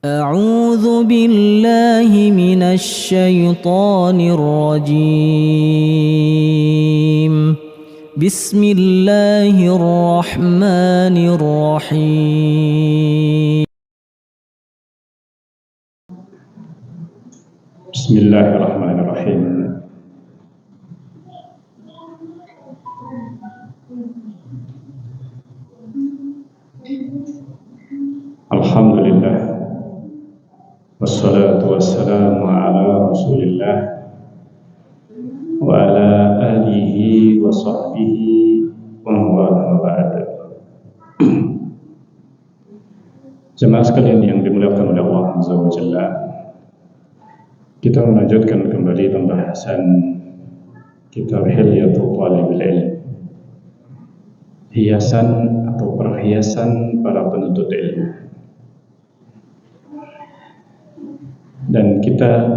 أعوذ بالله من الشيطان الرجيم. بسم الله الرحمن الرحيم. بسم الله الرحمن الرحيم. الحمد لله والصلاة والسلام على رسول الله وعلى آله وصحبه ومن والاه وبعد. Jemaah sekalian yang dimuliakan oleh Allah Azza wa Jalla, kita melanjutkan kembali pembahasan kitab Hilyatul Thalibul Ilm, hiasan atau perhiasan para penuntut ilmu. Dan kita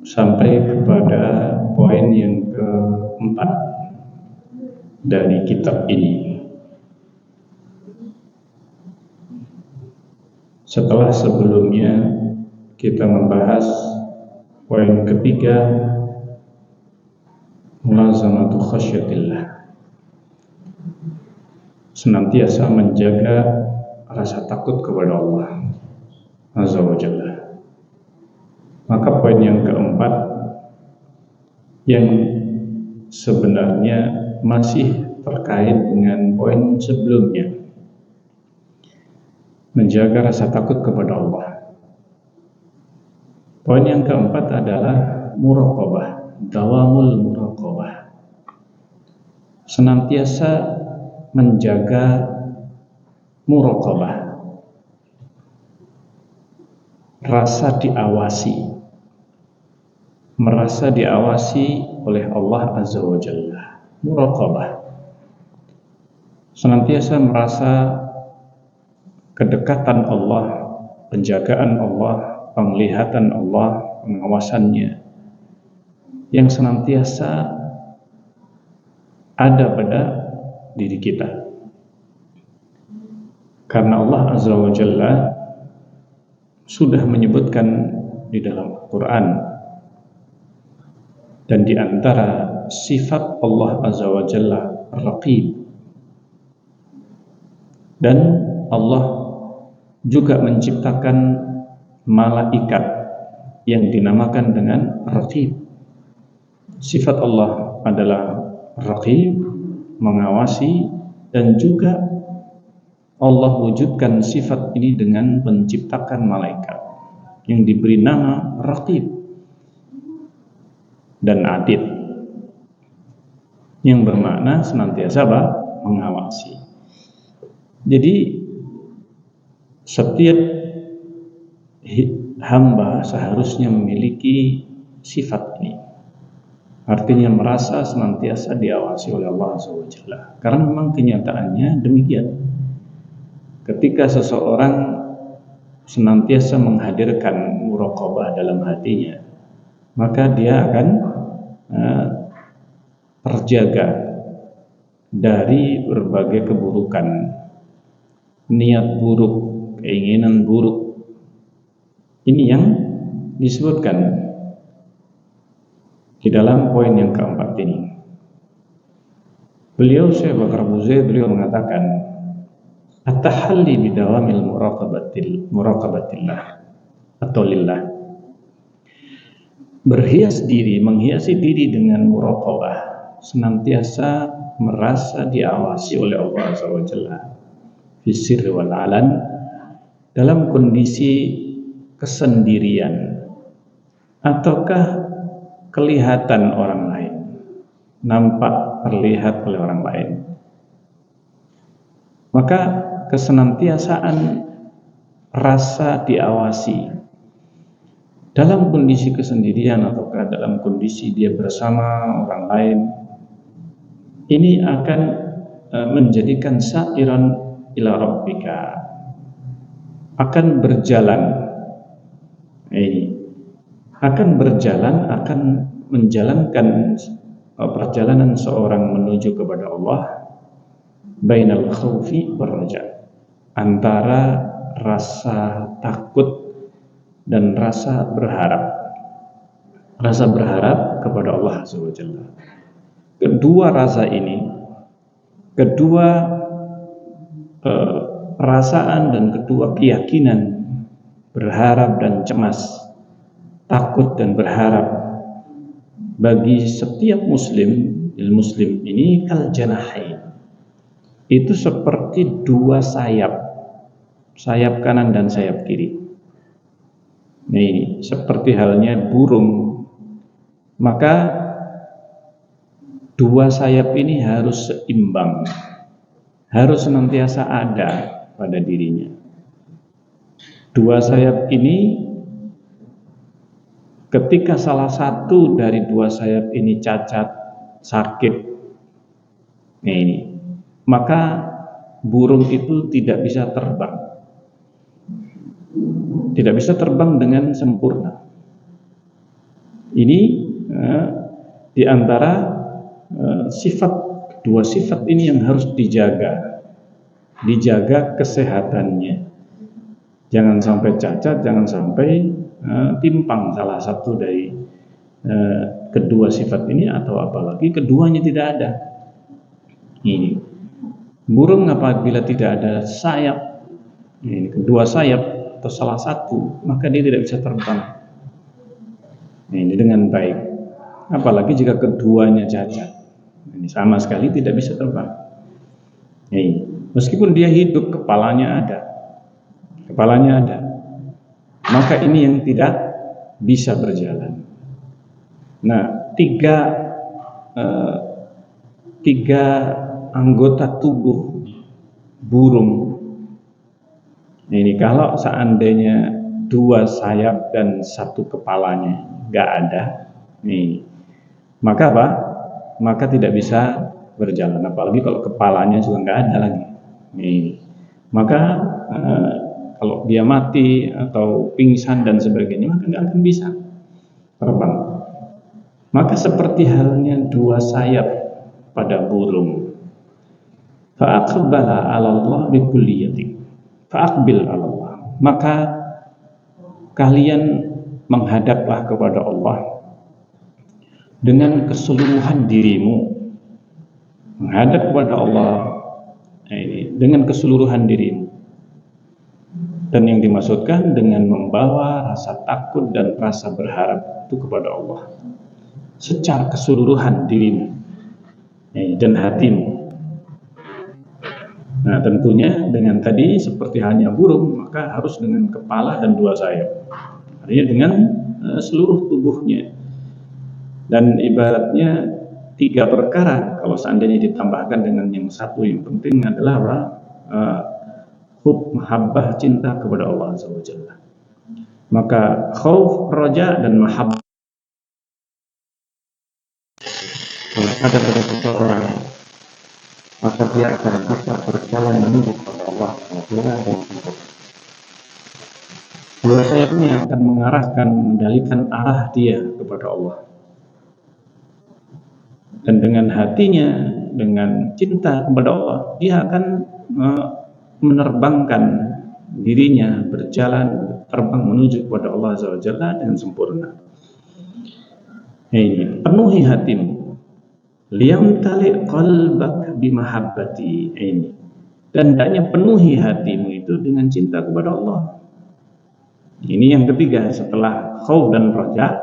sampai kepada poin yang keempat dari kitab ini. Setelah sebelumnya kita membahas poin ketiga, mulazamatu khasyatillah, senantiasa menjaga rasa takut kepada Allah Azza wa Jalla. Maka poin yang keempat yang sebenarnya masih terkait dengan poin sebelumnya, menjaga rasa takut kepada Allah. Poin yang keempat adalah muraqabah, dawamul muraqabah, senantiasa menjaga muraqabah, rasa diawasi, merasa diawasi oleh Allah Azza wa Jalla. Muraqabah, senantiasa merasa kedekatan Allah, penjagaan Allah, penglihatan Allah, pengawasannya yang senantiasa ada pada diri kita. Karena Allah Azza wa Jalla sudah menyebutkan di dalam Al-Quran, dan di antara sifat Allah Azza wa Jalla Raqib, dan Allah juga menciptakan malaikat yang dinamakan dengan Raqib. Sifat Allah adalah Raqib, mengawasi, dan juga Allah wujudkan sifat ini dengan menciptakan malaikat yang diberi nama Raqib dan Atid, yang bermakna senantiasa mengawasi. Jadi setiap hamba seharusnya memiliki sifat ini, artinya merasa senantiasa diawasi oleh Allah Azza wa Jalla. Karena memang kenyataannya demikian. Ketika seseorang senantiasa menghadirkan muraqabah dalam hatinya, maka dia akan terjaga dari berbagai keburukan, niat buruk, keinginan buruk. Ini yang disebutkan di dalam poin yang keempat ini. Beliau Syekh Bakar Abu Zaid, beliau mengatakan, at-tahalli bidawamil muraqabatillah atau lillah, berhias diri, menghiasi diri dengan muraqabah, senantiasa merasa diawasi oleh Allah Azza wa Jalla fi sirri wal alan, dalam kondisi kesendirian ataukah kelihatan orang lain, nampak terlihat oleh orang lain. Maka kesenantiasaan rasa diawasi dalam kondisi kesendirian ataukah dalam kondisi dia bersama orang lain, ini akan menjadikan sa'iran ila rabbika, akan berjalan, akan menjalankan perjalanan seorang menuju kepada Allah, bainal khaufi war raja, antara rasa takut dan rasa berharap. Rasa berharap kepada Allah SWT. Kedua rasa ini, kedua perasaan dan kedua keyakinan, berharap dan cemas, takut dan berharap, bagi setiap muslim ini kal janahain, itu seperti dua sayap, sayap kanan dan sayap kiri. Ini seperti halnya burung. Maka dua sayap ini harus seimbang, harus senantiasa ada pada dirinya. Dua sayap ini, ketika salah satu dari dua sayap ini cacat, sakit, maka burung itu tidak bisa terbang. Tidak bisa terbang dengan sempurna. Ini di antara dua sifat ini yang harus dijaga kesehatannya. Jangan sampai cacat, jangan sampai timpang salah satu dari kedua sifat ini, atau apalagi keduanya tidak ada. Ini burung apabila tidak ada sayap, ini kedua sayap atau salah satu, maka dia tidak bisa terbang ini dengan baik. Apalagi jika keduanya cacat, ini sama sekali tidak bisa terbang. Ini meskipun dia hidup, kepalanya ada, maka ini yang tidak bisa berjalan. Nah, tiga anggota tubuh burung ini, kalau seandainya dua sayap dan satu kepalanya nggak ada, maka apa? Maka tidak bisa berjalan. Apalagi kalau kepalanya juga nggak ada lagi. Maka kalau dia mati atau pingsan dan sebagainya, maka nggak akan bisa terbang. Maka seperti halnya dua sayap pada burung. Fa'aqbala 'ala Allah bi kulliyatik. Fa'aqbil 'ala Allah. Maka kalian menghadaplah kepada Allah dengan keseluruhan dirimu. Menghadap kepada Allah dengan keseluruhan dirimu. Dan yang dimaksudkan dengan membawa rasa takut dan rasa berharap itu kepada Allah secara keseluruhan dirimu dan hatimu. Nah, tentunya dengan tadi seperti halnya burung, maka harus dengan kepala dan dua sayap, artinya dengan seluruh tubuhnya. Dan ibaratnya tiga perkara, kalau seandainya ditambahkan dengan yang satu yang penting adalah hub, mahabbah, cinta kepada Allah SWT. Maka khauf, raja, dan mahabbah ada pada seseorang, maka dia akan bisa berjalan menuju kepada Allah SWT. Dua sayap ini akan mengarahkan, mengendalikan arah dia kepada Allah. Dan dengan hatinya, dengan cinta kepada Allah, dia akan menerbangkan dirinya, berjalan, terbang menuju kepada Allah SWT dengan sempurna. Ini penuhi hatimu, liyamtali qalbak bimahabbati, ini, dan hendaknya penuhi hatimu itu dengan cinta kepada Allah. Ini yang ketiga setelah khauf dan raja,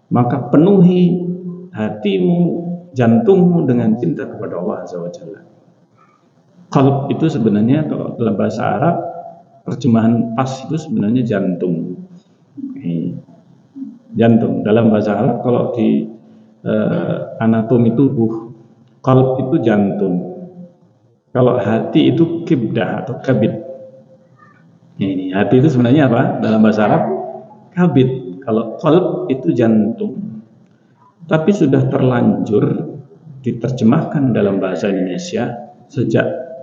maka penuhi hatimu, jantungmu dengan cinta kepada Allah SWT. Qalb itu sebenarnya kalau dalam bahasa Arab terjemahan pas itu sebenarnya jantung. Jantung dalam bahasa Arab kalau di anatomi tubuh, qalb itu jantung. Kalau hati itu kibdah atau kabid. Ini hati itu sebenarnya apa? Dalam bahasa Arab kabid. Kalau qalb itu jantung. Tapi sudah terlanjur diterjemahkan dalam bahasa Indonesia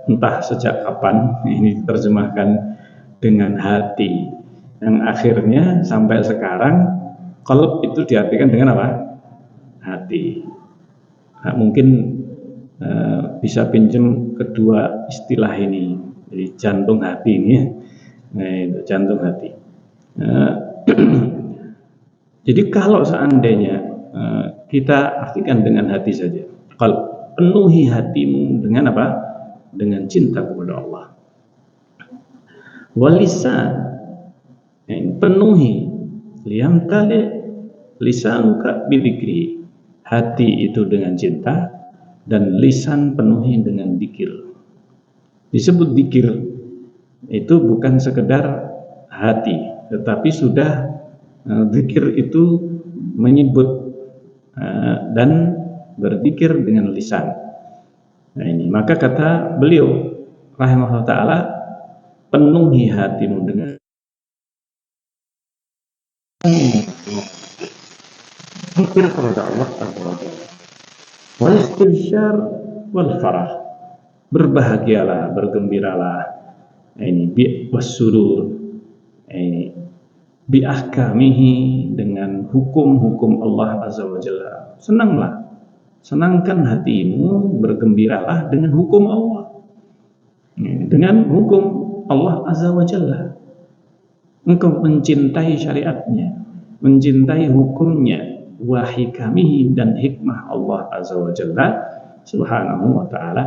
entah sejak kapan ini diterjemahkan dengan hati, yang akhirnya sampai sekarang qalb itu diartikan dengan apa? Hati. Nah, mungkin bisa pinjam kedua istilah ini, jadi jantung hati ini ya. Nah, itu jantung hati. Jadi kalau seandainya kita artikan dengan hati saja, kalau penuhi hatimu dengan apa? Dengan cinta kepada Allah. Walisan, penuhi liam tali lisanuka bidzikri, hati itu dengan cinta dan lisan penuhi dengan dzikir. Disebut dzikir itu bukan sekedar hati, tetapi sudah dzikir itu menyebut dan berzikir dengan lisan. Nah ini, maka kata beliau rahimahullah ta'ala, penuhi hatimu dengan zikir kepada Allah Azza wa Jalla. Wal istibsyar wal farah, berbahagialah, bergembiralah. Ini bi wasurur, ini bi ahkamihi, dengan hukum-hukum Allah Azza wa Jalla. Senanglah, senangkan hatimu, bergembiralah dengan hukum Allah, dengan hukum Allah Azza wa Jalla. Engkau mencintai syariatnya, mencintai hukumnya, wa hikamihi, dan hikmah Allah Azza wa Jalla subhanahu wa ta'ala.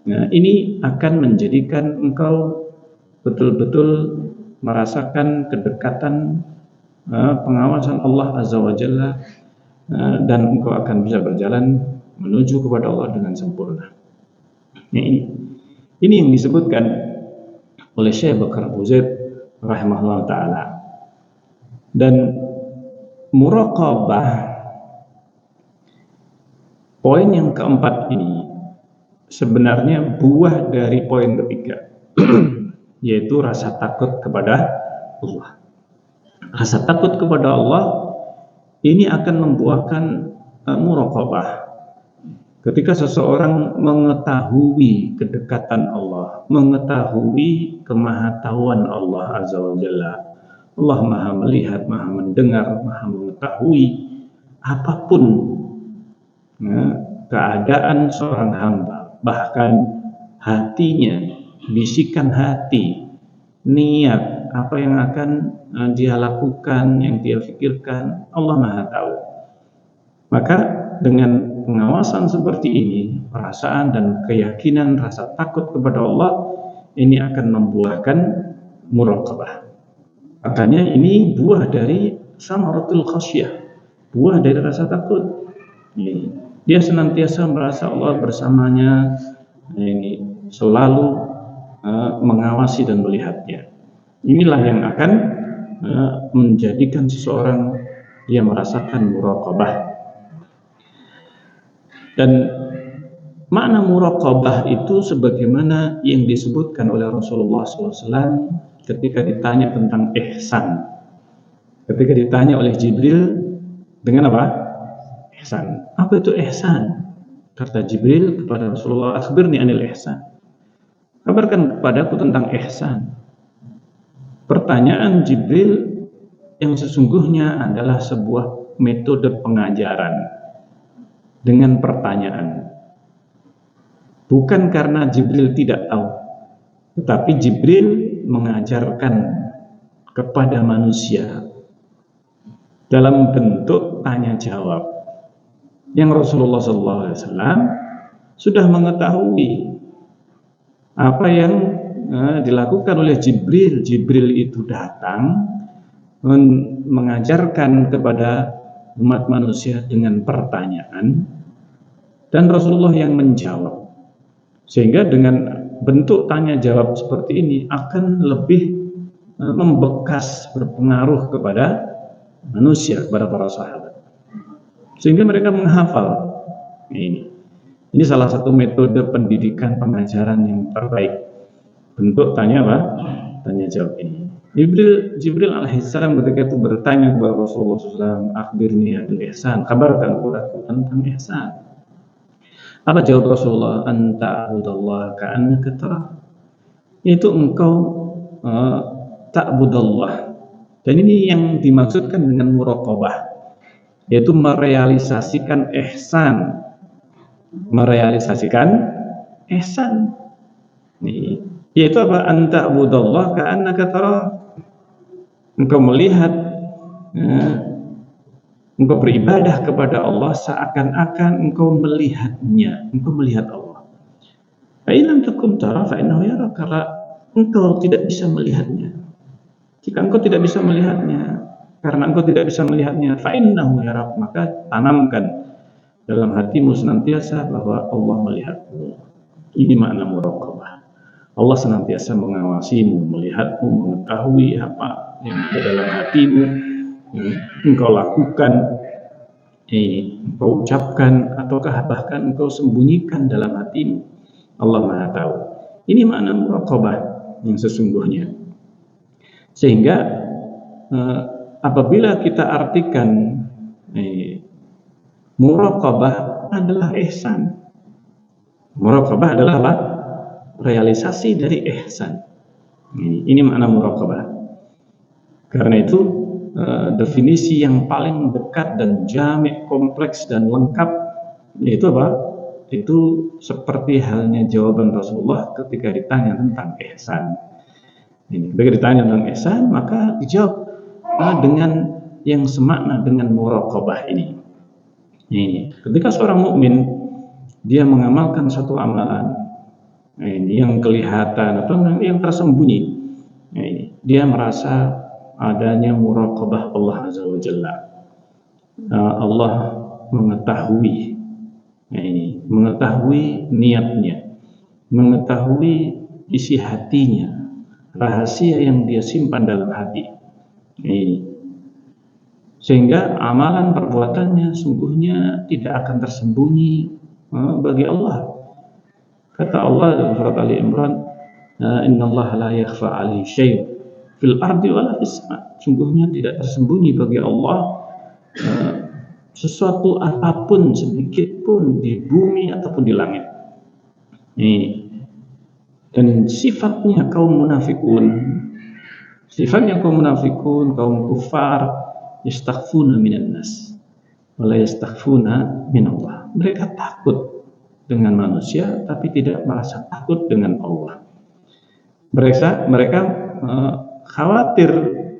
Nah, ini akan menjadikan engkau betul-betul merasakan kedekatan, pengawasan Allah Azza wa Jalla, dan engkau akan bisa berjalan menuju kepada Allah dengan sempurna. Nah, ini yang disebutkan oleh Syekh Bakar Abu Zaid rahimahullah ta'ala. Dan muraqabah, poin yang keempat ini sebenarnya buah dari poin ketiga, yaitu rasa takut kepada Allah. Rasa takut kepada Allah ini akan membuahkan muraqabah. Ketika seseorang mengetahui kedekatan Allah, mengetahui kemahatauan Allah Azza wa Jalla, Allah maha melihat, maha mendengar, maha mengetahui apapun keadaan seorang hamba, bahkan hatinya, bisikan hati, niat, apa yang akan dia lakukan, yang dia pikirkan, Allah maha tahu. Maka dengan pengawasan seperti ini, perasaan dan keyakinan, rasa takut kepada Allah ini akan membuahkan muraqabah. Makanya ini buah dari samaratul khasyah, buah dari rasa takut. Dia senantiasa merasa Allah bersamanya, ini selalu mengawasi dan melihatnya. Inilah yang akan menjadikan seseorang dia merasakan muraqabah. Dan makna muraqabah itu sebagaimana yang disebutkan oleh Rasulullah SAW ketika ditanya tentang ihsan. Ketika ditanya oleh Jibril dengan apa? Ihsan. Apa itu ihsan? Kata Jibril kepada Rasulullah, akhbirni anil ihsan. Kabarkan kepadaku tentang ihsan. Pertanyaan Jibril yang sesungguhnya adalah sebuah metode pengajaran dengan pertanyaan. Bukan karena Jibril tidak tahu, tetapi Jibril mengajarkan kepada manusia dalam bentuk tanya jawab, yang Rasulullah SAW sudah mengetahui apa yang dilakukan oleh Jibril. Jibril itu datang mengajarkan kepada umat manusia dengan pertanyaan, dan Rasulullah yang menjawab. Sehingga dengan bentuk tanya jawab seperti ini akan lebih membekas, berpengaruh kepada manusia, kepada para sahabat, sehingga mereka menghafal. Ini salah satu metode pendidikan pengajaran yang terbaik, bentuk tanya apa? Tanya jawab ini. Jibril alaihissalam ketika itu bertanya kepada Rasulullah SAW, akhbirni anil ihsan, kabarkan kepadaku tentang ihsan. Apa jawab Rasulullah? Anta abudallah ka'annaka tarah. Itu engkau ta'budallah. Dan ini yang dimaksudkan dengan muraqabah, yaitu merealisasikan ihsan. Merealisasikan ihsan. Nih, Yaitu apa? Anta abudallah ka'annaka tarah. Engkau melihat, engkau beribadah kepada Allah seakan-akan engkau melihatnya, engkau melihat Allah. Fa'ilam takum tara fa'innahu yara. Kalau engkau tidak bisa melihatnya, jika engkau tidak bisa melihatnya, karena engkau tidak bisa melihatnya, fa'innahu yara, maka tanamkan dalam hatimu senantiasa bahwa Allah melihatmu. Ini makna muraqabah. Allah senantiasa mengawasimu, melihatmu, mengetahui apa yang ada dalam hatimu, engkau lakukan, engkau ucapkan, ataukah bahkan engkau sembunyikan dalam hatimu. Allah Maha tahu. Ini makna muraqabah yang sesungguhnya. Sehingga apabila kita artikan muraqabah adalah ihsan. Muraqabah adalah apa? Realisasi dari ihsan. Ini makna muraqabah. Karena itu definisi yang paling dekat dan jami', kompleks dan lengkap yaitu apa? Itu seperti halnya jawaban Rasulullah ketika ditanya tentang ihsan. Ketika ditanya tentang ihsan, maka dijawab dengan yang semakna dengan muraqabah ini. Ketika seorang mukmin dia mengamalkan satu amalan yang kelihatan atau yang tersembunyi, dia merasa adanya muraqabah Allah Azza wa Jalla. Allah mengetahui, mengetahui niatnya, mengetahui isi hatinya, rahasia yang dia simpan dalam hati. Sehingga amalan perbuatannya sungguhnya tidak akan tersembunyi bagi Allah. Kata Allah dalam surat Ali Imran, innallaha la yakhfa 'alaihi syai' fil ardi wala fis sama'. Sungguhnya tidak tersembunyi bagi Allah sesuatu apapun sedikit pun di bumi ataupun di langit. Dan sifatnya kaum munafikun, kaum kufar, yastakhfuna minan nas wala yastakhfuna minallah. Mereka takut dengan manusia tapi tidak merasa takut dengan Allah. Mereka khawatir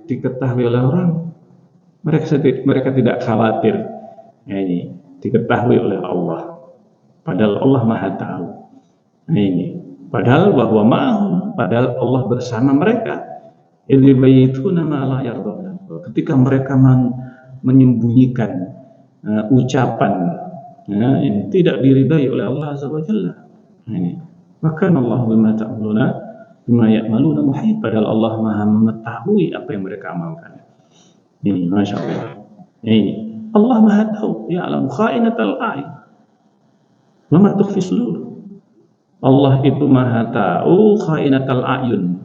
diketahui oleh orang. Mereka tidak khawatir diketahui oleh Allah. Padahal Allah Maha tahu. Padahal padahal Allah bersama mereka. Ilbayituna ma la yarda. Ketika mereka menyembunyikan ucapan yang tidak diridai oleh Allah Azza wa Jalla, maka Allah bima ta'maluna bima ya'maluna muhit. Padahal Allah Maha mengetahui apa yang mereka amalkan. Ini Masya Allah. Allah Maha tahu, ya'lamu kha'inatal a'yun wa ma tukhfi sudur. Allah itu Maha tahu kha'inatal a'yun,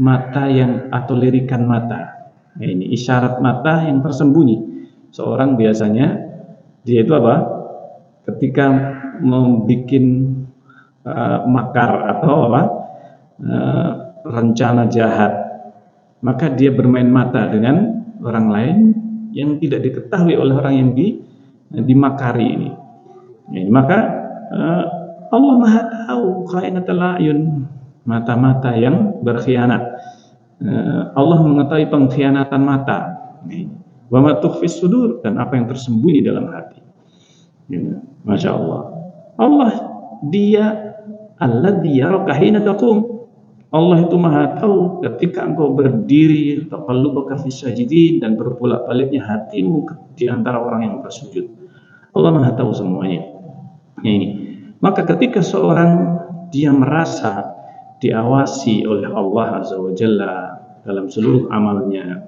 mata yang atau lirikan mata. Ini isyarat mata yang tersembunyi. Seorang biasanya dia itu apa? Ketika membuat makar atau apa? Rencana jahat, maka dia bermain mata dengan orang lain yang tidak diketahui oleh orang yang dimakari ini. Maka Allah Maha tahu kha'inatul a'yun, mata-mata yang berkhianat. Allah mengetahui pengkhianatan mata, wa ma tukhfis sudur, dan apa yang tersembunyi dalam hati. Masya Allah. Allah dia alladzi yaraka hina taqum. Allah itu Maha tahu ketika engkau berdiri, taqallubaka fis sajidin, dan berbolak-baliknya hatimu di antara orang yang bersujud. Allah Maha tahu semuanya. Maka ketika seorang dia merasa diawasi oleh Allah Azza wa Jalla dalam seluruh amalnya,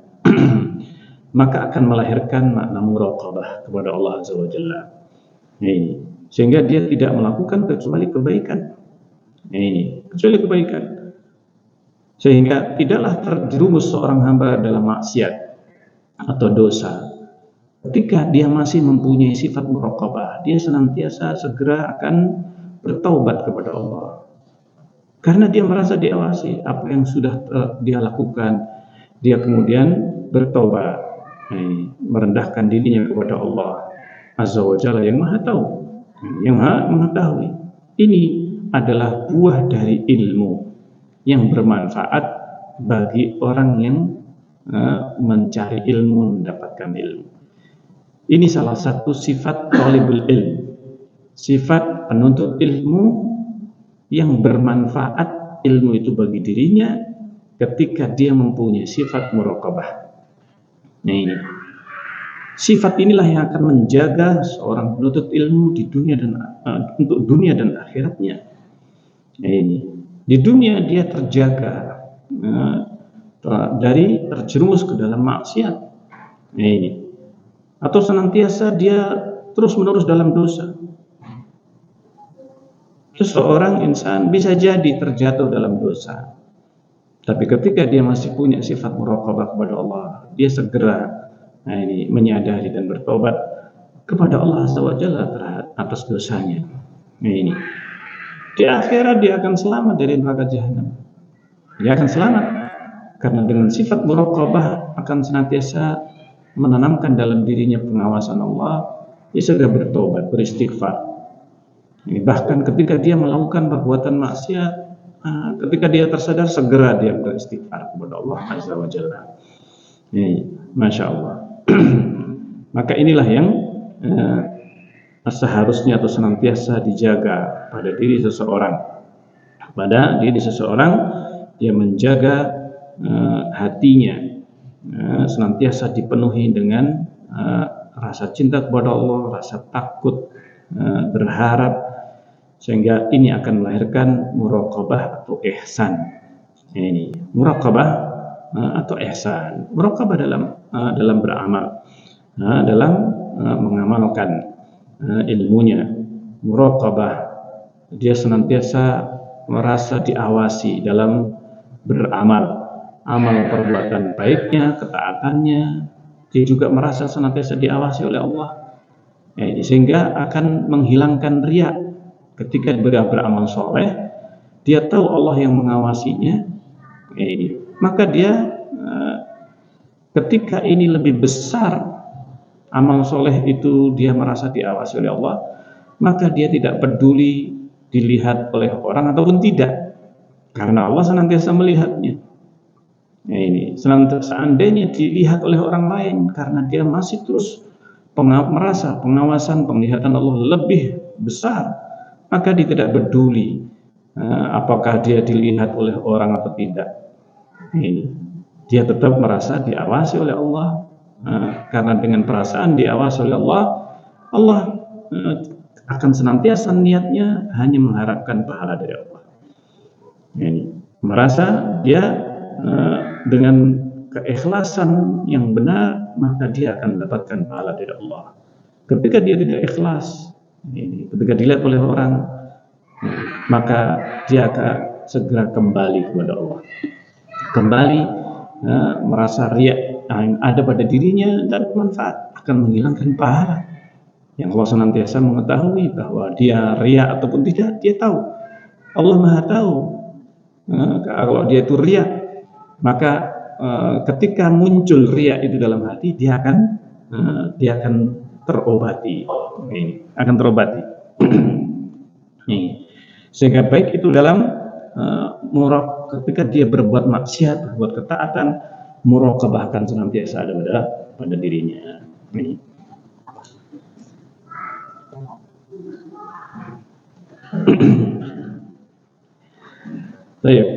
maka akan melahirkan makna muraqabah kepada Allah Azza wa Jalla. Sehingga dia tidak melakukan kecuali kebaikan. Sehingga tidaklah terjerumus seorang hamba dalam maksiat atau dosa. Ketika dia masih mempunyai sifat muraqabah, dia senantiasa segera akan bertaubat kepada Allah. Karena dia merasa diawasi apa yang sudah dia lakukan, dia kemudian bertobat, merendahkan dirinya kepada Allah Azza wa Jalla yang Maha tahu, yang Maha mengetahui. Ini adalah buah dari ilmu. yang bermanfaat bagi orang yang mencari ilmu, mendapatkan ilmu. Ini salah satu sifat talibul ilm, sifat penuntut ilmu yang bermanfaat ilmu itu bagi dirinya ketika dia mempunyai sifat muraqabah. Nah, ini sifat inilah yang akan menjaga seorang penuntut ilmu di dunia dan untuk dunia dan akhiratnya. Nah, ini di dunia dia terjaga dari terjerumus ke dalam maksiat. Nah, ini atau senantiasa dia terus-menerus dalam dosa. Seseorang insan bisa jadi terjatuh dalam dosa, tapi ketika dia masih punya sifat muraqabah kepada Allah, dia segera menyadari dan bertobat kepada Allah Azza wa Jalla atas dosanya. Nah, ini di akhirat dia akan selamat dari neraka jahanam. Dia akan selamat karena dengan sifat muraqabah akan senantiasa menanamkan dalam dirinya pengawasan Allah. Dia segera bertobat, beristighfar. Bahkan ketika dia melakukan perbuatan maksiat, ketika dia tersadar, segera dia beristighfar kepada Allah Azza wa Jalla. Masya Allah. Maka inilah yang seharusnya atau senantiasa dijaga pada diri seseorang. Pada diri seseorang, dia menjaga hatinya senantiasa dipenuhi dengan rasa cinta kepada Allah, rasa takut, berharap, sehingga ini akan melahirkan muraqabah atau ihsan. Ini muraqabah atau ihsan. Muraqabah dalam beramal, dalam mengamalkan ilmunya. Muraqabah, dia senantiasa merasa diawasi dalam beramal, amal perbuatan baiknya, ketaatannya. Dia juga merasa senantiasa diawasi oleh Allah, sehingga akan menghilangkan riya. Ketika dia beramal soleh, dia tahu Allah yang mengawasinya, maka dia ketika ini lebih besar amal soleh itu, dia merasa diawasi oleh Allah, maka dia tidak peduli dilihat oleh orang ataupun tidak, karena Allah senantiasa melihatnya. Seandainya dilihat oleh orang lain, karena dia masih terus merasa pengawasan, penglihatan Allah lebih besar, maka dia tidak peduli apakah dia dilihat oleh orang atau tidak. Dia tetap merasa diawasi oleh Allah, karena dengan perasaan diawasi oleh Allah, Allah akan senantiasa niatnya hanya mengharapkan pahala dari Allah. Merasa dia dengan keikhlasan yang benar, maka dia akan mendapatkan pahala dari Allah. Ketika dia tidak ikhlas, ketika dilihat oleh orang, maka dia akan segera kembali kepada Allah, kembali merasa riya yang ada pada dirinya dan bermanfaat, akan menghilangkan pahala. Yang Allah senantiasa mengetahui bahwa dia riya ataupun tidak, dia tahu. Allah Maha tahu. Kalau dia itu riya, maka ketika muncul riya itu dalam hati, dia akan terobati, akan terobati. Sehingga baik itu dalam ketika dia berbuat maksiat, berbuat ketaatan, muraqabah akan senantiasa ada pada dirinya. Baik.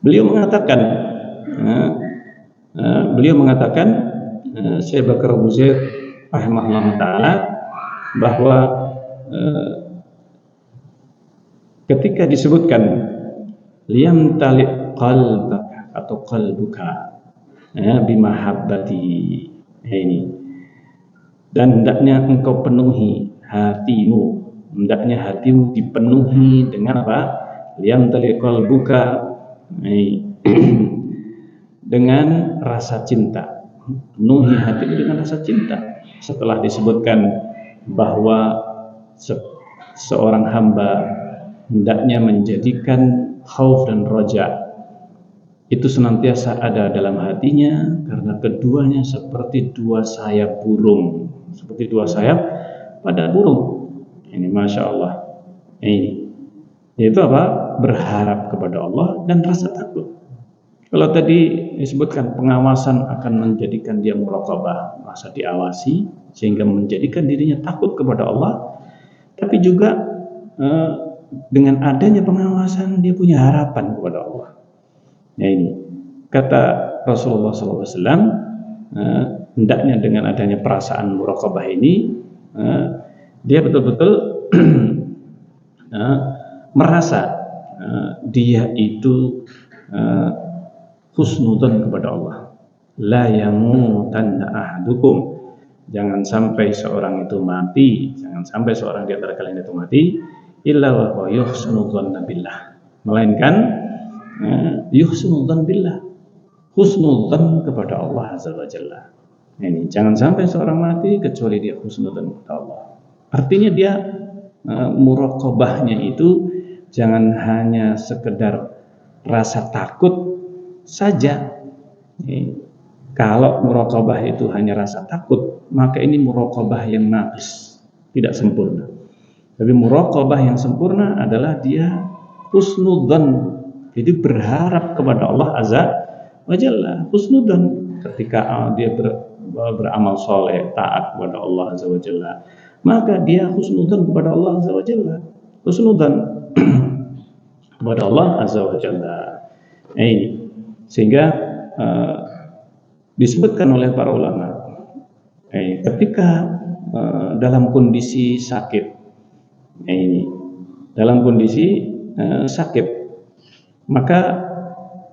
Beliau mengatakan, Syekh Bakar Abu Zaid rahimahullah ta'ala, bahwa ketika disebutkan liyam talik qalbaka atau qalbuka bimahabbati, ini, dan hendaknya engkau penuhi hatimu, hendaknya hatimu dipenuhi dengan apa? Liyam talik qalbuka, dengan rasa cinta, penuhi hati dengan rasa cinta. Setelah disebutkan bahwa seorang hamba hendaknya menjadikan khauf dan roja itu senantiasa ada dalam hatinya, karena keduanya seperti dua sayap burung, seperti dua sayap pada burung. Ini Masya Allah. Ini yaitu apa? Berharap kepada Allah dan rasa takut. Kalau tadi disebutkan pengawasan akan menjadikan dia muraqabah, merasa diawasi sehingga menjadikan dirinya takut kepada Allah. Tapi juga dengan adanya pengawasan dia punya harapan kepada Allah. Nah ini kata Rasulullah SAW, hendaknya dengan adanya perasaan muraqabah ini, dia betul-betul merasa dia itu husnudzon kepada Allah. La yamutanna ahadukum. Jangan sampai seorang itu mati, jangan sampai seorang di antara kalian itu mati illa wa huwa yuhsinudzanna billah. Melainkan yuhsinudzan billah, husnudzan kepada Allah azza wa jalla. Ini jangan sampai seorang mati kecuali dia husnudzan kepada Allah. Artinya dia muraqabahnya itu jangan hanya sekedar rasa takut saja. Kalau muraqabah itu hanya rasa takut, maka ini muraqabah yang naqis, tidak sempurna. Tapi muraqabah yang sempurna adalah dia husnudzan, jadi berharap kepada Allah azza wa jalla. Husnudzan ketika dia beramal soleh, taat kepada Allah azza wa jalla, maka dia husnudzan kepada Allah azza wa jalla. Husnudzan kepada Allah azza wa jalla. Sehingga disebutkan oleh para ulama, ketika dalam kondisi sakit, dalam kondisi sakit, maka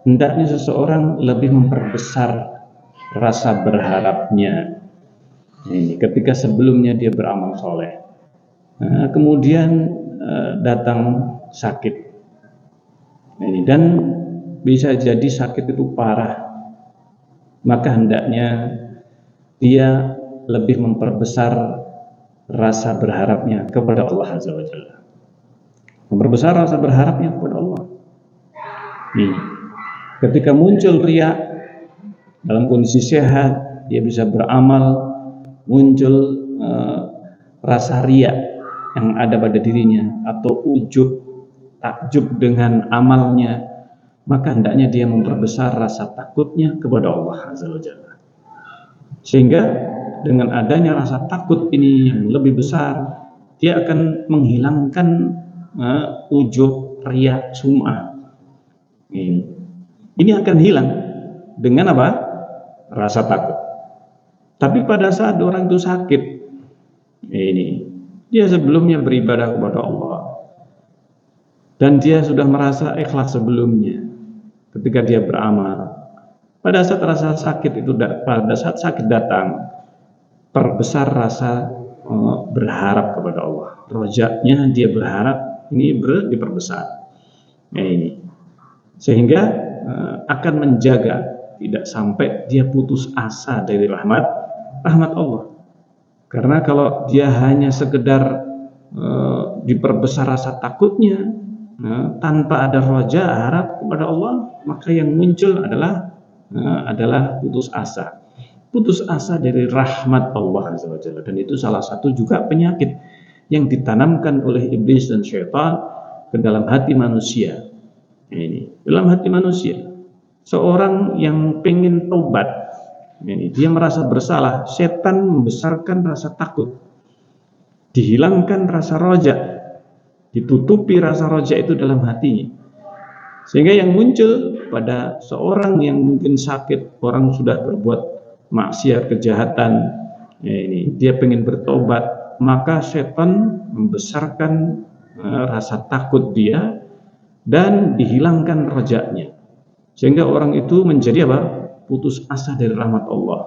hendaknya seseorang lebih memperbesar rasa berharapnya. Ketika sebelumnya dia beramal soleh, kemudian datang sakit, dan bisa jadi sakit itu parah, maka hendaknya dia lebih memperbesar rasa berharapnya kepada Allah azza wa jalla. Memperbesar rasa berharapnya kepada Allah. Ketika muncul riya dalam kondisi sehat, dia bisa beramal, muncul rasa riya yang ada pada dirinya atau ujub, takjub dengan amalnya, maka hendaknya dia memperbesar rasa takutnya kepada Allah azza wa jalla. Sehingga dengan adanya rasa takut ini yang lebih besar, dia akan menghilangkan ujub, riya, sum'ah. Ini akan hilang dengan apa? Rasa takut. Tapi pada saat orang itu sakit, dia sebelumnya beribadah kepada Allah dan dia sudah merasa ikhlas sebelumnya ketika dia beramal. Pada saat rasa sakit itu, pada saat sakit datang, perbesar rasa berharap kepada Allah. Rojaknya dia berharap ini diperbesar. Sehingga akan menjaga tidak sampai dia putus asa dari rahmat Allah. Karena kalau dia hanya sekedar diperbesar rasa takutnya, tanpa ada roja harap kepada Allah, maka yang muncul adalah putus asa dari rahmat Allah azza wa jalla. Dan itu salah satu juga penyakit yang ditanamkan oleh iblis dan syaitan ke dalam hati manusia. Dalam hati manusia, seorang yang pengen taubat, dia merasa bersalah, setan membesarkan rasa takut, dihilangkan rasa roja, ditutupi rasa roja itu dalam hatinya, sehingga yang muncul pada seorang yang mungkin sakit, orang sudah berbuat maksiat, kejahatan, dia pengen bertobat, maka setan membesarkan rasa takut dia dan dihilangkan rojaknya, sehingga orang itu menjadi apa? Putus asa dari rahmat Allah.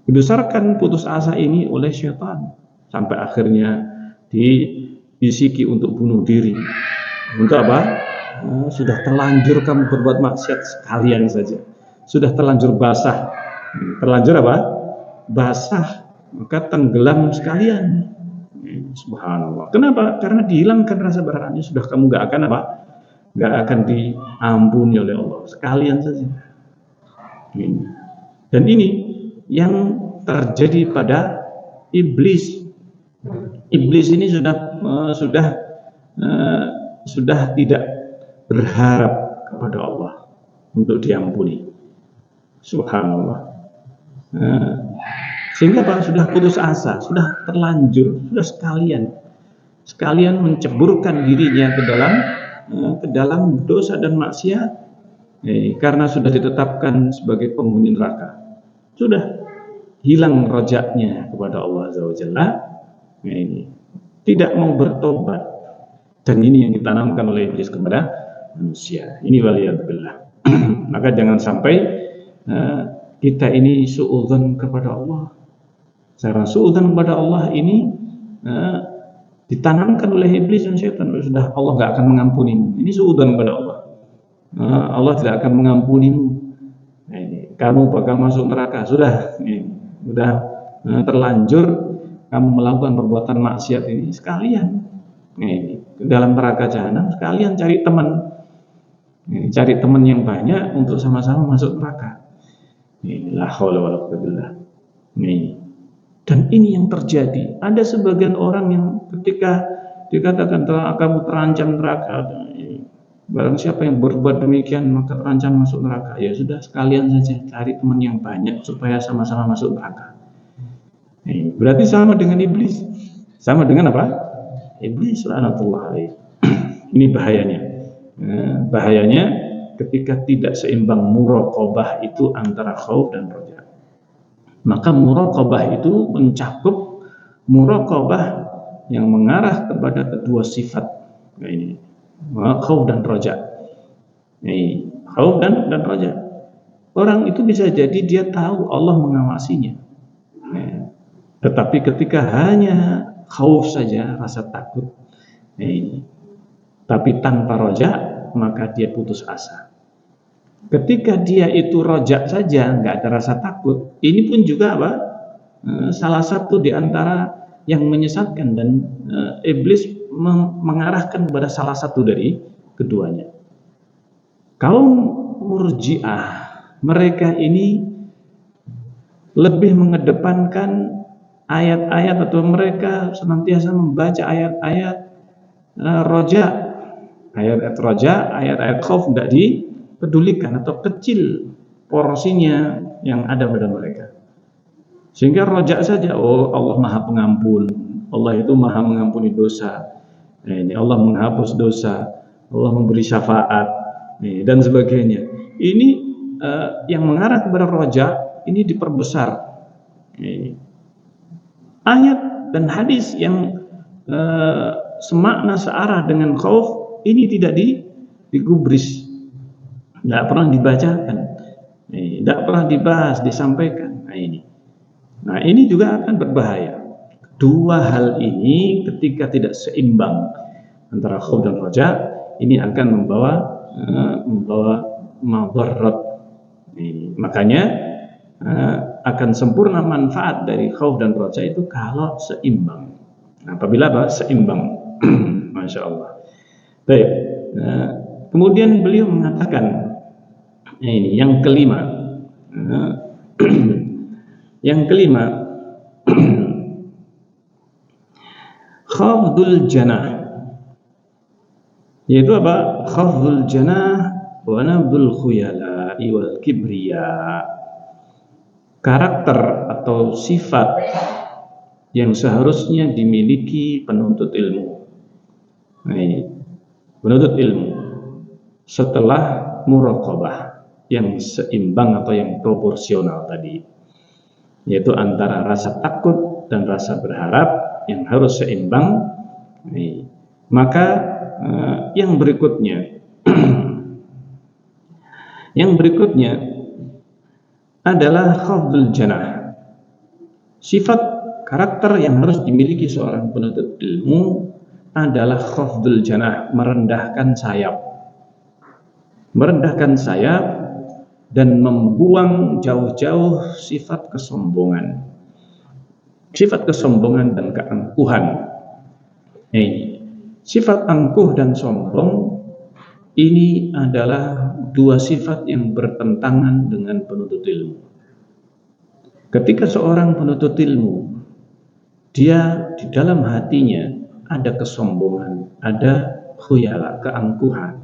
Dibesarkan putus asa ini oleh syaitan sampai akhirnya dibisiki untuk bunuh diri. Untuk apa? Sudah terlanjur kamu berbuat maksiat sekalian saja, sudah terlanjur basah. Terlanjur apa? Basah, maka tenggelam sekalian. Subhanallah. Kenapa? Karena dihilangkan rasa berharapnya, sudah kamu gak akan apa? Gak akan diampuni oleh Allah sekalian saja. Dan ini yang terjadi pada iblis. Iblis ini sudah tidak berharap kepada Allah untuk diampuni. Subhanallah. Sehingga Pak sudah putus asa, sudah terlanjur, sudah sekalian menceburkan dirinya ke dalam dosa dan maksiat, karena sudah ditetapkan sebagai penghuni neraka. Sudah hilang rojaknya kepada Allah Azza wa Jalla. Ini tidak mau bertobat, dan ini yang ditanamkan oleh iblis kepada manusia. Ini waliyadzubillah. Maka jangan sampai kita ini suudzon kepada Allah. Cara suudzon kepada Allah ini ditanamkan oleh iblis dan syaitan. Sudah, Allah nggak akan mengampunimu. Ini suudzon kepada Allah. Allah tidak akan mengampunimu. Kamu bakal masuk neraka. Sudah terlanjur kamu melakukan perbuatan maksiat ini, sekalian dalam neraka jahanam, sekalian cari teman yang banyak untuk sama-sama masuk neraka. La haula wala quwwata billah. Dan ini yang terjadi. Ada sebagian orang yang ketika dikatakan kamu terancam neraka, barang siapa yang berbuat demikian maka terancam masuk neraka. Ya sudah, sekalian saja cari teman yang banyak supaya sama-sama masuk neraka. Berarti sama dengan iblis. Sama dengan apa? Iblis, laknatullah alaih. Ini bahayanya. Bahayanya ketika tidak seimbang muraqabah itu antara khauf dan roja. Maka muraqabah itu mencakup muraqabah yang mengarah kepada kedua sifat. Ini khauf dan roja. Khauf dan roja. Orang itu bisa jadi dia tahu Allah mengawasinya. Tetapi ketika hanya khauf saja, rasa takut, tapi tanpa roja, maka dia putus asa. Ketika dia itu roja saja, nggak ada rasa takut, ini pun juga apa? Salah satu di antara yang menyesatkan, dan iblis mengarahkan kepada salah satu dari keduanya. Kaum Murji'ah, mereka ini lebih mengedepankan ayat-ayat, atau mereka senantiasa membaca ayat-ayat roja, ayat-ayat khauf tidak dipedulikan atau kecil porsinya yang ada pada mereka, sehingga roja saja, oh Allah Maha Pengampun, Allah itu Maha mengampuni dosa, ini Allah menghapus dosa, Allah memberi syafaat, dan sebagainya. Ini yang mengarah kepada roja ini diperbesar. Ayat dan hadis yang semakna searah dengan khauf ini tidak digubris, tidak pernah dibacakan, tidak pernah dibahas, disampaikan. Nah ini juga akan berbahaya. Dua hal ini ketika tidak seimbang antara khauf dan roja, ini akan membawa madarat. Makanya akan sempurna manfaat dari khauf dan roja itu kalau seimbang. Apabila seimbang, masya Allah. Baik. Kemudian beliau mengatakan, ini yang kelima, khafdul janah, yaitu apa? Khafdul janah wa nabdul khuyala wal kibriya. Karakter atau sifat yang seharusnya dimiliki penuntut ilmu. Penuntut ilmu setelah muraqabah yang seimbang atau yang proporsional tadi, yaitu antara rasa takut dan rasa berharap yang harus seimbang. Maka yang berikutnya adalah khafdul janah. Sifat karakter yang harus dimiliki seorang penuntut ilmu adalah khafdul janah, merendahkan sayap dan membuang jauh-jauh sifat kesombongan dan keangkuhan. Sifat angkuh dan sombong ini adalah dua sifat yang bertentangan dengan penuntut ilmu. Ketika seorang penuntut ilmu dia di dalam hatinya ada kesombongan, ada khuyala, keangkuhan,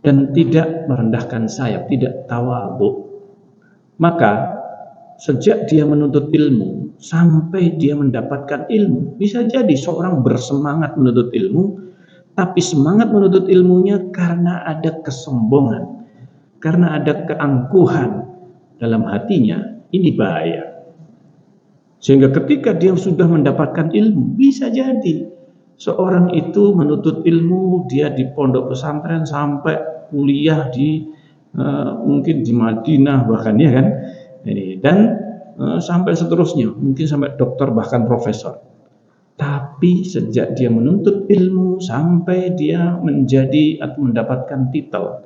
dan tidak merendahkan sayap, tidak tawadhu, maka sejak dia menuntut ilmu sampai dia mendapatkan ilmu, bisa jadi seorang bersemangat menuntut ilmu, tapi semangat menuntut ilmunya karena ada kesombongan, karena ada keangkuhan dalam hatinya. Ini bahaya. Sehingga ketika dia sudah mendapatkan ilmu, bisa jadi seorang itu menuntut ilmu, dia di pondok pesantren sampai kuliah di mungkin di Madinah bahkan, ya kan, dan sampai seterusnya, mungkin sampai dokter bahkan profesor. Tapi sejak dia menuntut ilmu sampai dia menjadi atau mendapatkan titel,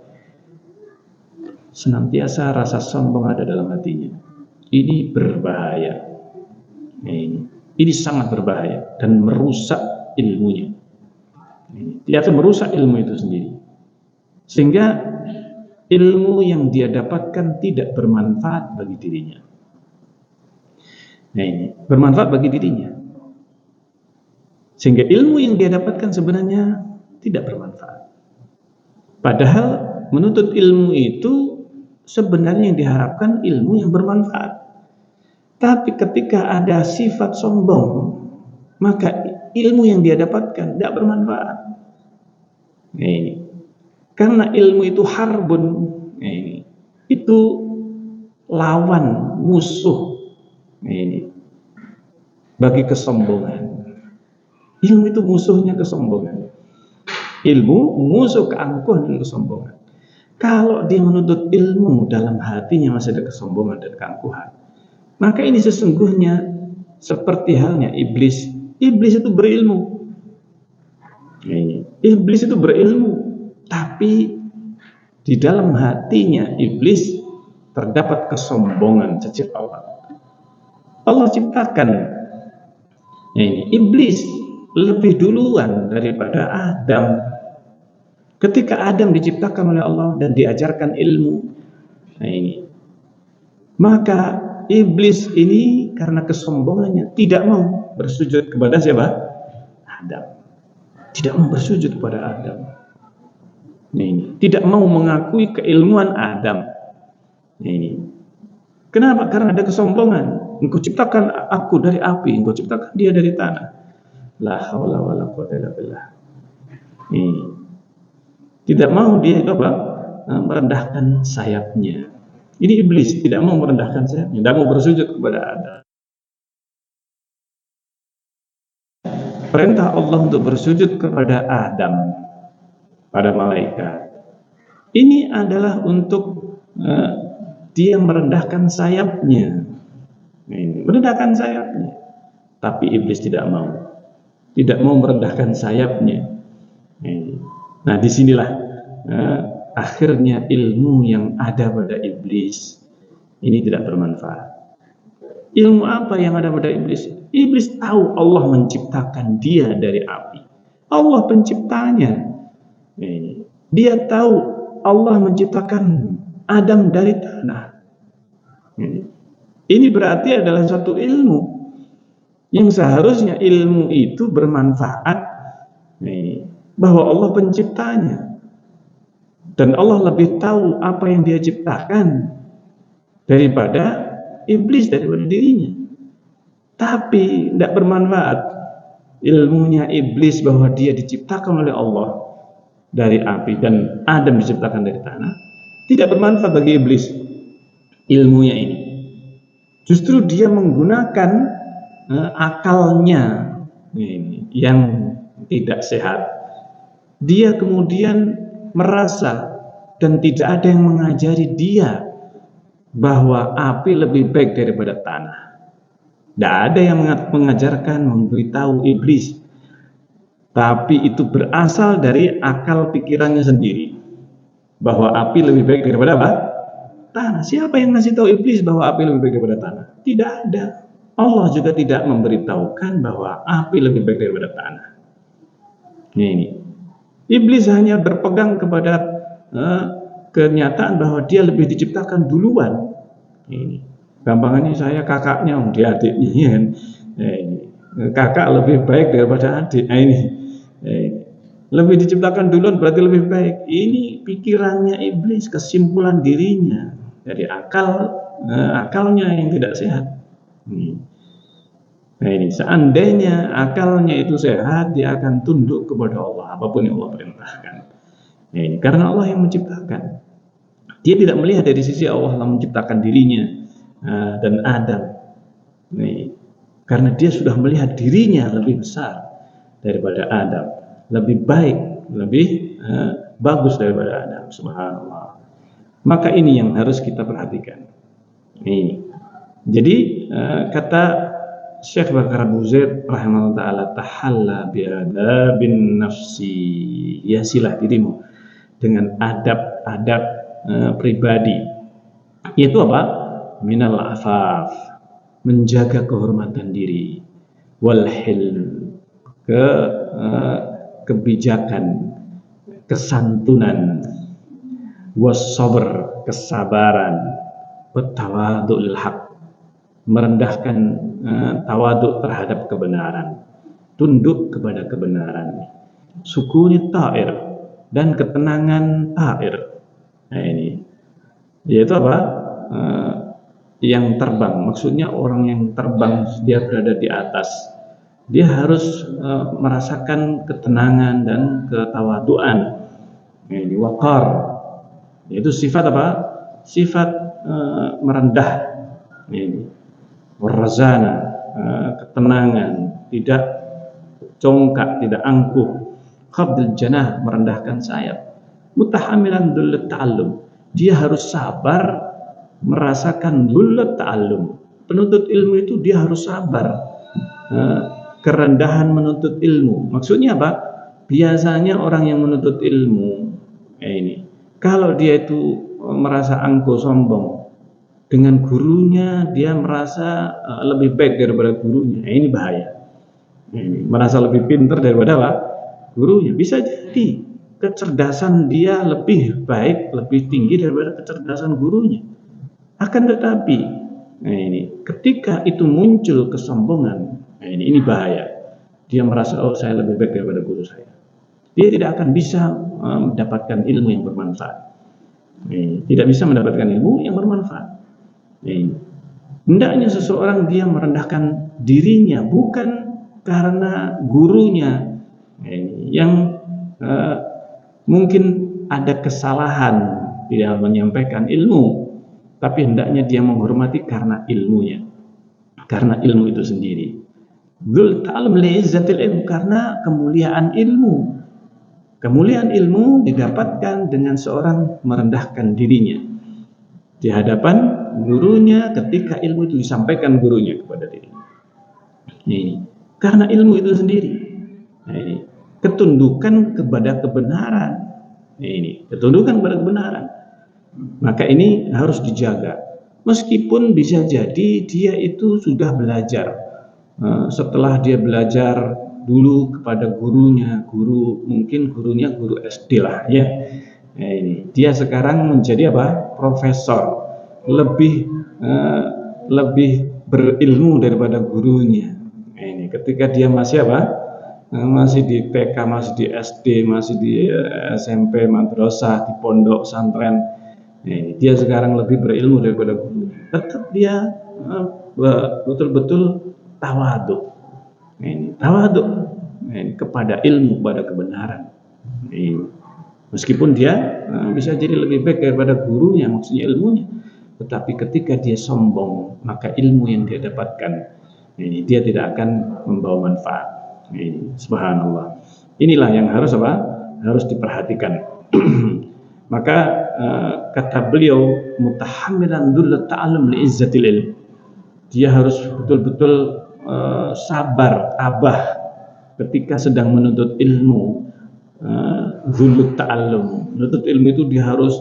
senantiasa rasa sombong ada dalam hatinya. Ini berbahaya. Ini sangat berbahaya dan merusak ilmunya. Dia akan merusak ilmu itu sendiri, sehingga ilmu yang dia dapatkan tidak bermanfaat bagi dirinya. Bermanfaat bagi dirinya, sehingga ilmu yang dia dapatkan sebenarnya tidak bermanfaat. Padahal menuntut ilmu itu sebenarnya yang diharapkan ilmu yang bermanfaat. Tapi ketika ada sifat sombong, maka ilmu yang dia dapatkan tidak bermanfaat. Karena ilmu itu harbun, itu lawan, musuh bagi kesombongan. Ilmu itu musuhnya kesombongan. Ilmu musuh keangkuhan dan kesombongan. Kalau dia menuntut ilmu dalam hatinya masih ada kesombongan dan keangkuhan, maka ini sesungguhnya seperti halnya iblis. Iblis itu berilmu. Iblis itu berilmu, tapi di dalam hatinya iblis terdapat kesombongan sejak awal. Allah ciptakan iblis lebih duluan daripada Adam. Ketika Adam diciptakan oleh Allah dan diajarkan ilmu, maka iblis ini karena kesombongannya tidak mau bersujud kepada siapa? Adam. Tidak mau bersujud kepada Adam. Tidak mau mengakui keilmuan Adam. Kenapa? Karena ada kesombongan. Engkau ciptakan aku dari api, engkau ciptakan dia dari tanah. La haula wala quwwata illa billah. Tidak mau dia merendahkan sayapnya. Ini iblis tidak mau merendahkan sayapnya, tidak mau bersujud kepada Adam. Perintah Allah untuk bersujud kepada Adam, pada malaikat, ini adalah untuk dia merendahkan sayapnya, merendahkan sayapnya. Tapi iblis tidak mau merendahkan sayapnya. Nah, disinilah akhirnya ilmu yang ada pada iblis ini tidak bermanfaat. Ilmu apa yang ada pada iblis? Iblis tahu Allah menciptakan dia dari api. Allah penciptanya. Dia tahu Allah menciptakan Adam dari tanah. Ini berarti adalah suatu ilmu yang seharusnya ilmu itu bermanfaat, bahwa Allah penciptanya dan Allah lebih tahu apa yang dia ciptakan daripada iblis, daripada dirinya. Tapi tidak bermanfaat ilmunya iblis bahwa dia diciptakan oleh Allah dari api dan Adam diciptakan dari tanah. Tidak bermanfaat bagi iblis ilmunya ini. Justru dia menggunakan akalnya yang tidak sehat. Dia kemudian merasa dan tidak ada yang mengajari dia bahwa api lebih baik daripada tanah. Tidak ada yang mengajarkan, memberitahu iblis. Tapi itu berasal dari akal pikirannya sendiri, bahwa api lebih baik daripada apa? Tanah. Siapa yang ngasih tahu iblis bahwa api lebih baik daripada tanah? Tidak ada. Allah juga tidak memberitahukan bahwa api lebih baik daripada tanah. Ini iblis hanya berpegang kepada kenyataan bahwa dia lebih diciptakan duluan. Ini gampangannya saya kakaknya, dia adiknya, kakak lebih baik daripada adik. Nah, ini lebih diciptakan duluan berarti lebih baik. Ini pikirannya iblis, kesimpulan dirinya. Jadi akalnya yang tidak sehat. Nah ini seandainya akalnya itu sehat, dia akan tunduk kepada Allah apapun yang Allah perintahkan. Nah, ini karena Allah yang menciptakan. Dia tidak melihat dari sisi Allah yang menciptakan dirinya dan Adam. Nih, karena dia sudah melihat dirinya lebih besar daripada Adam, lebih baik, lebih bagus daripada Adam. Subhanallah. Maka ini yang harus kita perhatikan. Nih, jadi kata Syekh Bakar Abu Zaid rahimahullah ta'ala, tahalla bi'adabin nafsi, hiasilah dirimu dengan adab-adab pribadi. Itu apa? Minal afaf, menjaga kehormatan diri, wal hilm, kebijakan, kesantunan, was sabr, kesabaran, tawadhu'il haq, merendahkan tawaduk terhadap kebenaran, tunduk kepada kebenaran, sukuni ta'ir, dan ketenangan ta'ir. Nah ini yaitu apa? Yang terbang, maksudnya orang yang terbang, dia berada di atas, dia harus merasakan ketenangan dan ketawaduan. Nah, ini waqar, yaitu sifat apa? Sifat merendah. Ini warazana, ketenangan, tidak congkak, tidak angkuh. Khabdul janah, merendahkan sayap. Mutahamilan dullat ta'allum, dia harus sabar merasakan dullat ta'allum. Penuntut ilmu itu dia harus sabar, kerendahan menuntut ilmu. Maksudnya apa? Biasanya orang yang menuntut ilmu ini, kalau dia itu merasa angkuh, sombong dengan gurunya, dia merasa lebih baik daripada gurunya. Ini bahaya. Ini merasa lebih pintar daripada apa? Gurunya. Bisa jadi kecerdasan dia lebih baik, lebih tinggi daripada kecerdasan gurunya. Akan tetapi, nah ini ketika itu muncul kesombongan, nah ini bahaya. Dia merasa, oh saya lebih baik daripada guru saya. Dia tidak akan bisa mendapatkan ilmu yang bermanfaat. Tidak bisa mendapatkan ilmu yang bermanfaat. Hendaknya seseorang dia merendahkan dirinya bukan karena gurunya yang mungkin ada kesalahan di dalam menyampaikan ilmu, tapi hendaknya dia menghormati karena ilmunya, karena ilmu itu sendiri. Dzul ta'allum li'izzatil ilm, karena kemuliaan ilmu. Kemuliaan ilmu didapatkan dengan seorang merendahkan dirinya di hadapan gurunya ketika ilmu itu disampaikan gurunya kepada dirinya. Ini karena ilmu itu sendiri. Nah, ini ketundukan kepada kebenaran. Ini ketundukan kepada kebenaran. Maka ini harus dijaga. Meskipun bisa jadi dia itu sudah belajar. Setelah dia belajar dulu kepada gurunya, mungkin gurunya guru SD lah ya. Nah, ini dia sekarang menjadi apa? Profesor, lebih berilmu daripada gurunya. Nah, ini ketika dia masih apa? Masih di TK, masih di SD, masih di SMP, madrasah, di pondok, pesantren. Dia sekarang lebih berilmu daripada guru. Tetap dia betul-betul tawaduk. Tawaduk kepada ilmu, kepada kebenaran. Meskipun dia bisa jadi lebih baik daripada gurunya, maksudnya ilmunya, tetapi ketika dia sombong, maka ilmu yang dia dapatkan dia tidak akan membawa manfaat. Subhanallah. Inilah yang harus apa? Harus diperhatikan. Maka kata beliau, mutahamilan dullat ta'allum li'izzatil ilm, dia harus betul-betul sabar, tabah ketika sedang menuntut ilmu. Dullat ta'allum, menuntut ilmu itu dia harus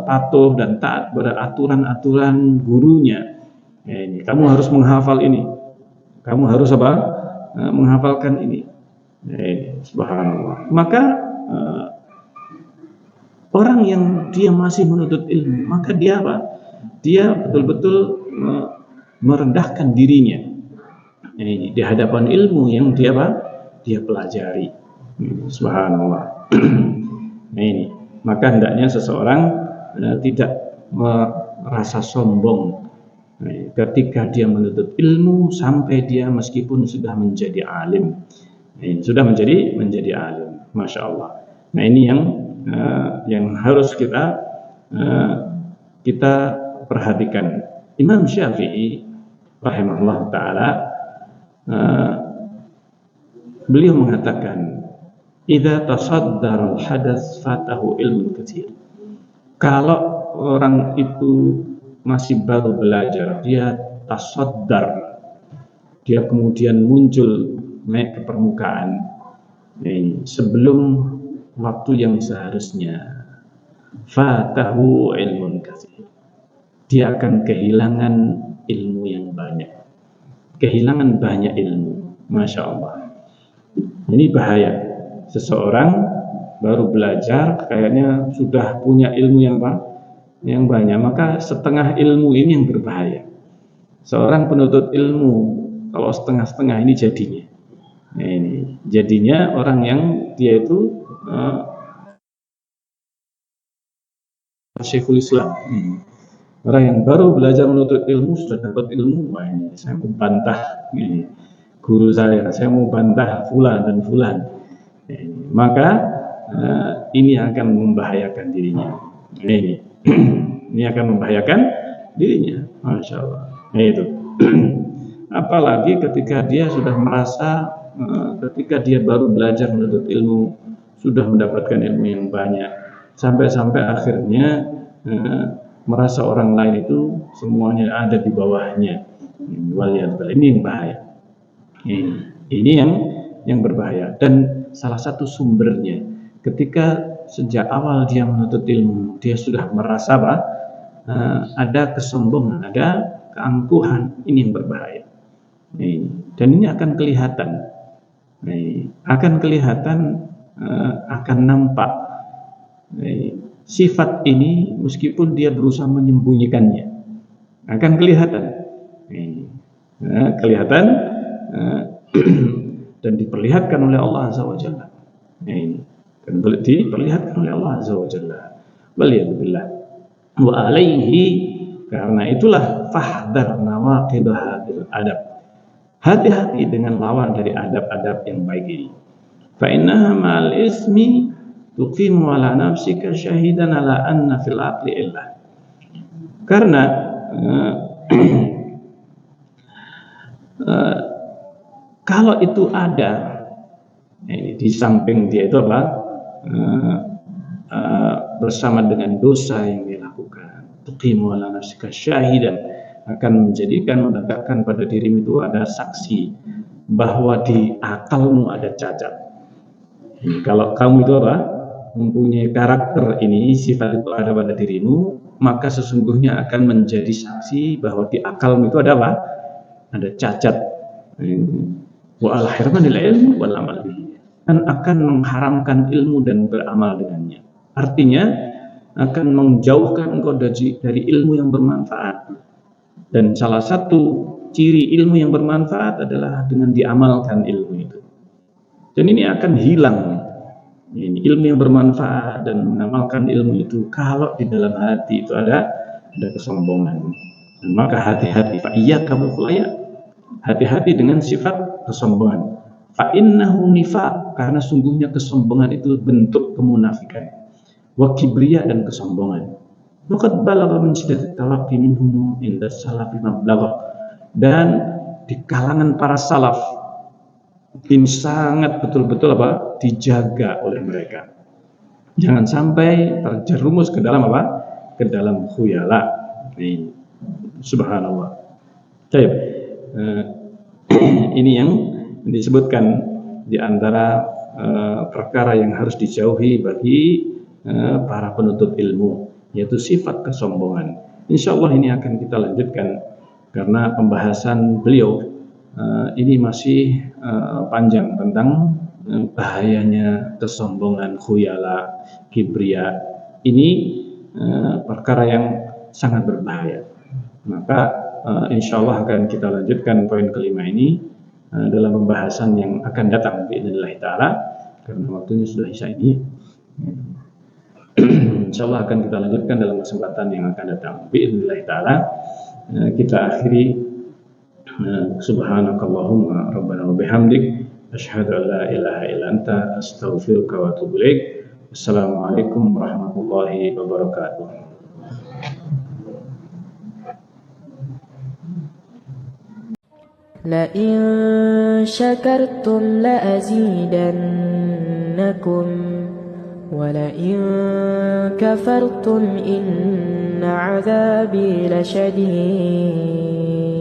patuh dan taat pada aturan-aturan gurunya. Ini kamu harus menghafal ini, kamu harus apa? Menghafalkan ini. Subhanallah. Maka orang yang dia masih menuntut ilmu, maka dia apa? Dia betul-betul merendahkan dirinya. Ini di hadapan ilmu yang dia apa? Dia pelajari. Subhanallah. Nah ini, maka hendaknya seseorang tidak merasa sombong ketika dia menuntut ilmu sampai dia meskipun sudah menjadi alim. Ini sudah menjadi alim, masya Allah. Nah ini yang harus kita perhatikan. Imam Syafi'i rahimahullah taala beliau mengatakan, "Idza tasaddara al-hadath fatahu ilmun katsir." Kalau orang itu masih baru belajar, dia tasaddar, dia kemudian muncul naik ke permukaan sebelum waktu yang seharusnya, fatahu ilmun katsir. Dia akan kehilangan ilmu yang banyak, kehilangan banyak ilmu. Masya Allah. Ini bahaya. Seseorang baru belajar, kayaknya sudah punya ilmu yang banyak, maka setengah ilmu ini yang berbahaya. Seorang penuntut ilmu kalau setengah-setengah ini jadinya. Nah, ini jadinya orang yang dia itu Syekhul Islam. Orang yang baru belajar menuntut ilmu sudah dapat ilmu, wah ini saya mau bantah ini guru saya mau bantah fulan dan fulan. Maka ini akan membahayakan dirinya. Ini akan membahayakan dirinya, masya Allah. Nah, itu. Apalagi ketika dia sudah merasa, ketika dia baru belajar menuntut ilmu, sudah mendapatkan ilmu yang banyak, sampai akhirnya merasa orang lain itu semuanya ada di bawahnya. Ini yang bahaya. Ini yang berbahaya. Dan salah satu sumbernya, ketika sejak awal dia menuntut ilmu, dia sudah merasa ada kesombongan, ada keangkuhan. Ini yang berbahaya. Dan ini akan kelihatan, akan nampak. Sifat ini meskipun dia berusaha menyembunyikannya, akan kelihatan, dan diperlihatkan oleh Allah Azza wa Jalla. Dan diperlihatkan oleh Allah Azza wa Jalla. Waliyadzubillah. Wa alaihi, karena itulah fahdar nawaqid hadil adab. Hati-hati dengan lawan dari adab-adab yang baik ini. Fa innaha ma'al ismi tuqimu ala nafsika syahidan ala anna fil aqli illah. Karena kalau itu ada di samping dia itu bersama dengan dosa yang dilakukan, tuqimu ala nafsika syahidan, akan menegakkan pada dirimu itu ada saksi bahwa di akalmu ada cacat. Kalau kamu itu mempunyai karakter ini, sifat itu ada pada dirimu, maka sesungguhnya akan menjadi saksi bahwa di akalmu itu ada ada cacat. Wa al-hirmanil ilmi wal amal bihi, dan akan mengharamkan ilmu dan beramal dengannya. Artinya akan menjauhkan engkau dari ilmu yang bermanfaat. Dan salah satu ciri ilmu yang bermanfaat adalah dengan diamalkan ilmu itu. Dan ini akan hilang. Ini ilmu yang bermanfaat dan mengamalkan ilmu itu kalau di dalam hati itu ada kesombongan. Dan maka hati-hati, fa iyyaka bil khulaya. Hati-hati dengan sifat kesombongan. Fa innahu nifaq, karena sungguhnya kesombongan itu bentuk kemunafikan. Wa kibriya, dan kesombongan. Waqad balagha min shiddati talaqqi minhum inda salafi mablagha. Dan di kalangan para salaf ini sangat betul-betul dijaga oleh mereka. Jangan sampai terjerumus ke dalam ke dalam khuyala. Subhanallah. Baik. Ini yang disebutkan di antara perkara yang harus dijauhi bagi para penuntut ilmu, yaitu sifat kesombongan. Insya Allah ini akan kita lanjutkan karena pembahasan beliau ini masih panjang tentang bahayanya kesombongan, khuyala, kibriya. Ini perkara yang sangat berbahaya. Maka insya Allah akan kita lanjutkan poin kelima ini dalam pembahasan yang akan datang biidznillah taala, karena waktunya sudah isya ini. Insyaallah akan kita lanjutkan dalam kesempatan yang akan datang biidznillah taala. Kita akhiri subhanakallahumma rabbana wa bihamdik asyhadu an la ilaha illa anta astaghfiruka wa atubu ilaik. Assalamualaikum warahmatullahi wabarakatuh. لئن شكرتم لأزيدنكم ولئن كفرتم إن عذابي لشديد